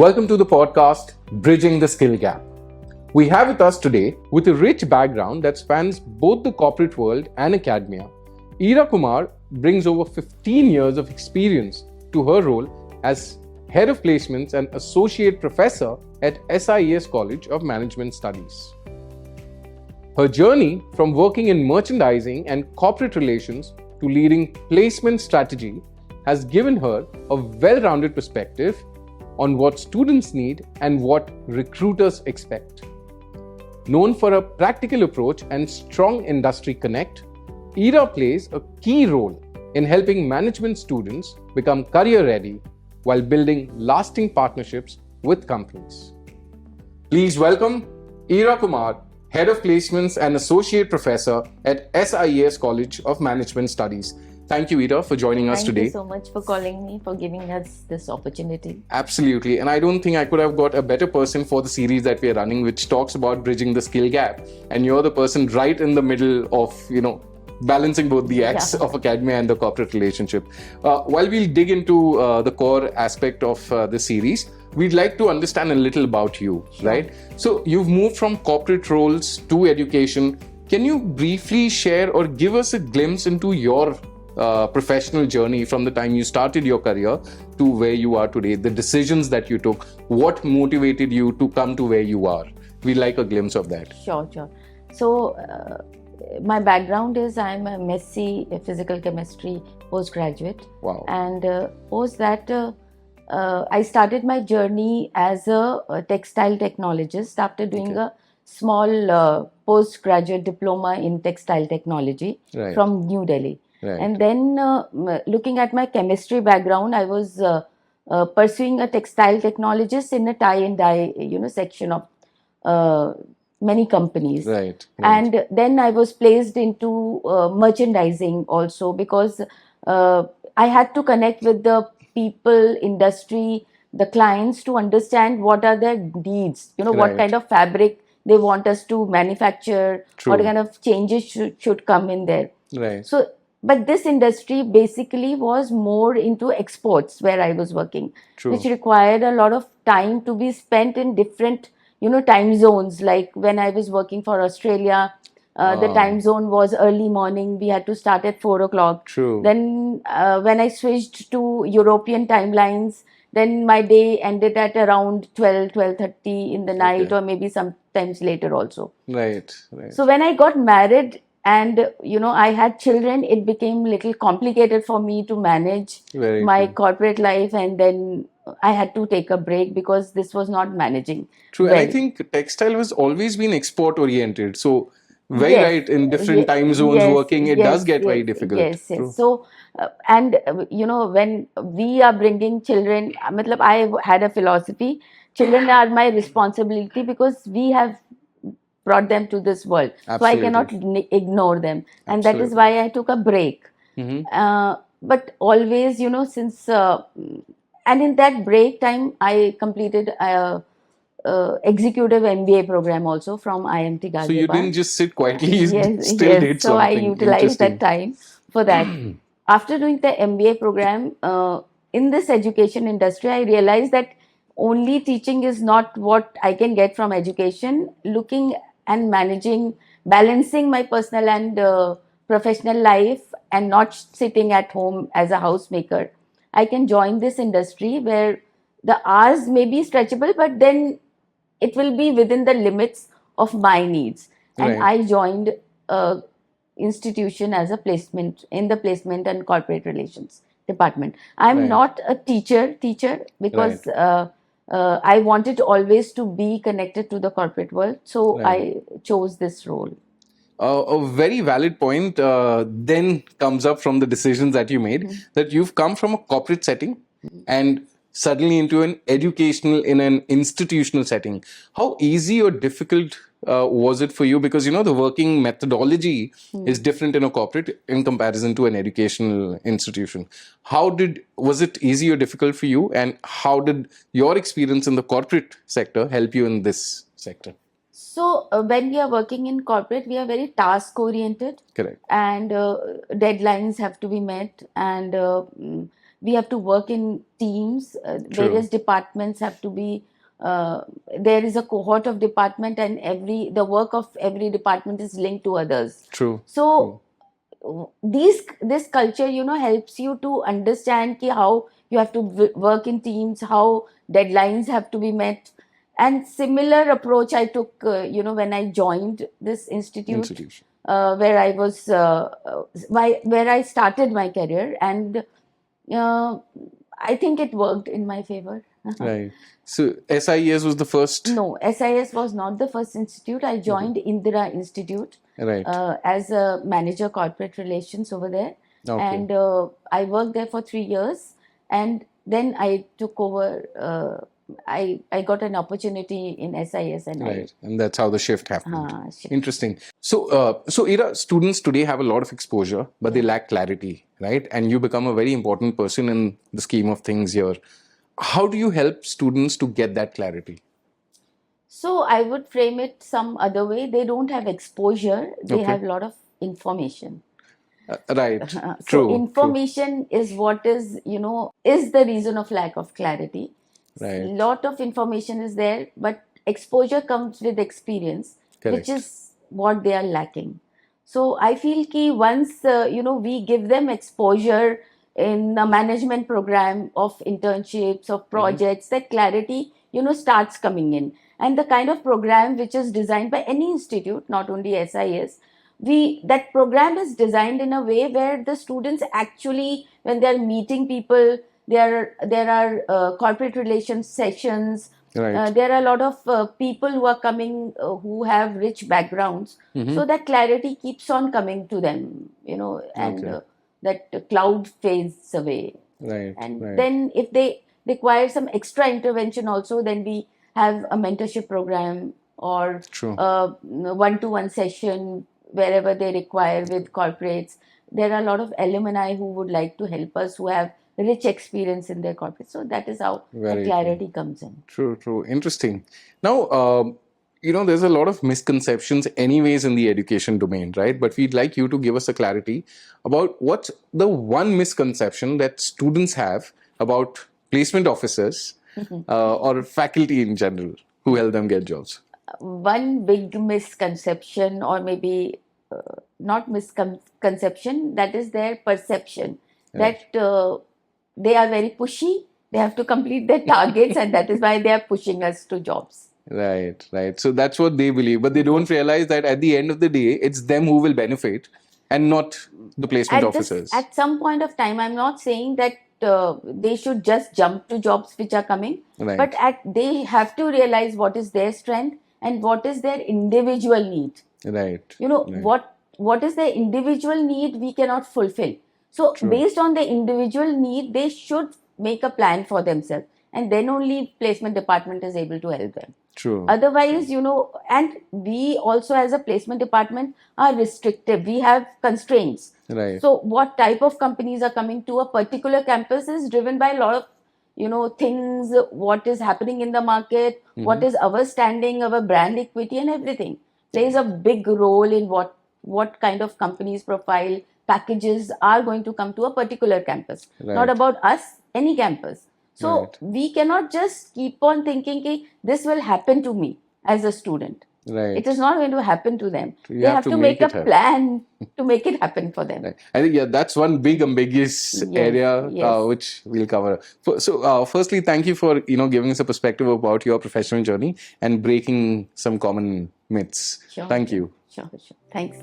Welcome to the podcast, Bridging the Skill Gap. We have with us today, with a rich background that spans both the corporate world and academia, Ira Kumar brings over 15 years of experience to her role as Head of Placements and Associate Professor at SIES College of Management Studies. Her journey from working in merchandising and corporate relations to leading placement strategy has given her a well-rounded perspective on what students need and what recruiters expect. Known for a practical approach and strong industry connect, Ira plays a key role in helping management students become career ready while building lasting partnerships with companies. Please welcome Ira Kumar, Head of Placements and Associate Professor at SIES College of Management Studies. Thank you, Ira, for joining us today. Thank you so much for calling me, for giving us this opportunity. Absolutely. And I don't think I could have got a better person for the series that we are running, which talks about bridging the skill gap. And you're the person right in the middle of, balancing both the acts of academia and the corporate relationship. While we'll dig into the core aspect of the series, we'd like to understand a little about you, right? So you've moved from corporate roles to education. Can you briefly share or give us a glimpse into your professional journey from the time you started your career to where you are today, the decisions that you took, what motivated you to come to where you are? We'd like a glimpse of that. Sure. So, my background is I'm a MSc Physical Chemistry postgraduate. Wow. And post that, I started my journey as a textile technologist after doing a small postgraduate diploma in textile technology from New Delhi. Right. And then looking at my chemistry background, I was pursuing a textile technologist in a tie and dye, section of many companies. Right. And then I was placed into merchandising also because I had to connect with the people, industry, the clients to understand what are their needs, what kind of fabric they want us to manufacture, what kind of changes should come in there. Right. So, but this industry basically was more into exports where I was working, which required a lot of time to be spent in different, time zones. Like when I was working for Australia, the time zone was early morning. We had to start at 4 o'clock. True. Then when I switched to European timelines, then my day ended at around 12:30 in the night, or maybe sometimes later also. Right. So when I got married, and I had children, it became a little complicated for me to manage my corporate life, and then I had to take a break because this was not managing. True. And I think textile has always been export oriented. So right, in different time zones working, it does get very difficult. Yes. So, when we are bringing children, I had a philosophy, children are my responsibility because we have brought them to this world. Absolutely. So I cannot ignore them. And that is why I took a break. But always, since, and in that break time, I completed executive MBA program also from IMT Ghaziabad. So you didn't just sit quietly, you still did something. So I utilized that time for that. After doing the MBA program, in this education industry, I realized that only teaching is not what I can get from education. Looking and managing, balancing my personal and professional life and not sitting at home as a housemaker, I can join this industry where the hours may be stretchable, but then it will be within the limits of my needs. And I joined a institution as a placement in the placement and corporate relations department. I'm not a teacher because I wanted always to be connected to the corporate world. So I chose this role. A very valid point then comes up from the decisions that you made, that you've come from a corporate setting and suddenly into an educational, in an institutional setting. How easy or difficult was it for you? Because, the working methodology is different in a corporate in comparison to an educational institution. Was it easy or difficult for you? And how did your experience in the corporate sector help you in this sector? So when we are working in corporate, we are very task oriented. Correct. And deadlines have to be met, and we have to work in teams. True. Various departments have to be. There is a cohort of department, and the work of every department is linked to others. True. So this culture, helps you to understand how you have to work in teams, how deadlines have to be met. And similar approach I took, when I joined this institution. Where I was, where I started my career, and I think it worked in my favor. Right. So SIES was the first? No, SIS was not the first institute. I joined Indira Institute, right, as a manager corporate relations over there. Okay. And I worked there for 3 years, and then I took over. I got an opportunity in SIS, and right, and that's how the shift happened. shift. Interesting. So Ira, students today have a lot of exposure, but they lack clarity, right? And you become a very important person in the scheme of things here. How do you help students to get that clarity? So I would frame it some other way. They don't have exposure. They have a lot of information. Right. So information is what is the reason of lack of clarity. Right. Lot of information is there, but exposure comes with experience. Correct. Which is what they are lacking. So I feel ki once we give them exposure in a management program of internships, of projects, that clarity starts coming in. And the kind of program which is designed by any institute, not only SIS, that program is designed in a way where the students actually, when they are meeting people, there are corporate relations sessions. Right. There are a lot of people who are coming who have rich backgrounds. So that clarity keeps on coming to them, and that cloud fades away. Right. And then if they require some extra intervention also, then we have a mentorship program or one-to-one session wherever they require with corporates. There are a lot of alumni who would like to help us, who have rich experience in their corporate. So that is how the clarity comes in. True. Interesting. Now, there's a lot of misconceptions anyways in the education domain, right? But we'd like you to give us a clarity about what's the one misconception that students have about placement officers or faculty in general who help them get jobs. One big misconception, or maybe not misconception, that is their perception, that they are very pushy, they have to complete their targets, and that is why they are pushing us to jobs. Right. So that's what they believe, but they don't realize that at the end of the day, it's them who will benefit and not the placement officers. At some point of time, I'm not saying that they should just jump to jobs which are coming, but they have to realize what is their strength and what is their individual need. Right. What is their individual need we cannot fulfill. So based on the individual need, they should make a plan for themselves, and then only placement department is able to help them. True. Otherwise, and we also as a placement department are restrictive. We have constraints. Right. So what type of companies are coming to a particular campus is driven by a lot of things, what is happening in the market, what is our standing, our brand equity, and everything plays a big role in what kind of companies profile packages are going to come to a particular campus. Right. Not about us, any campus. So we cannot just keep on thinking this will happen to me as a student. Right. It is not going to happen to them. They have to make a plan to make it happen for them. Right. I think that's one big ambiguous area which we'll cover. So firstly, thank you for giving us a perspective about your professional journey and breaking some common myths. Sure. Thank you. Sure. Thanks.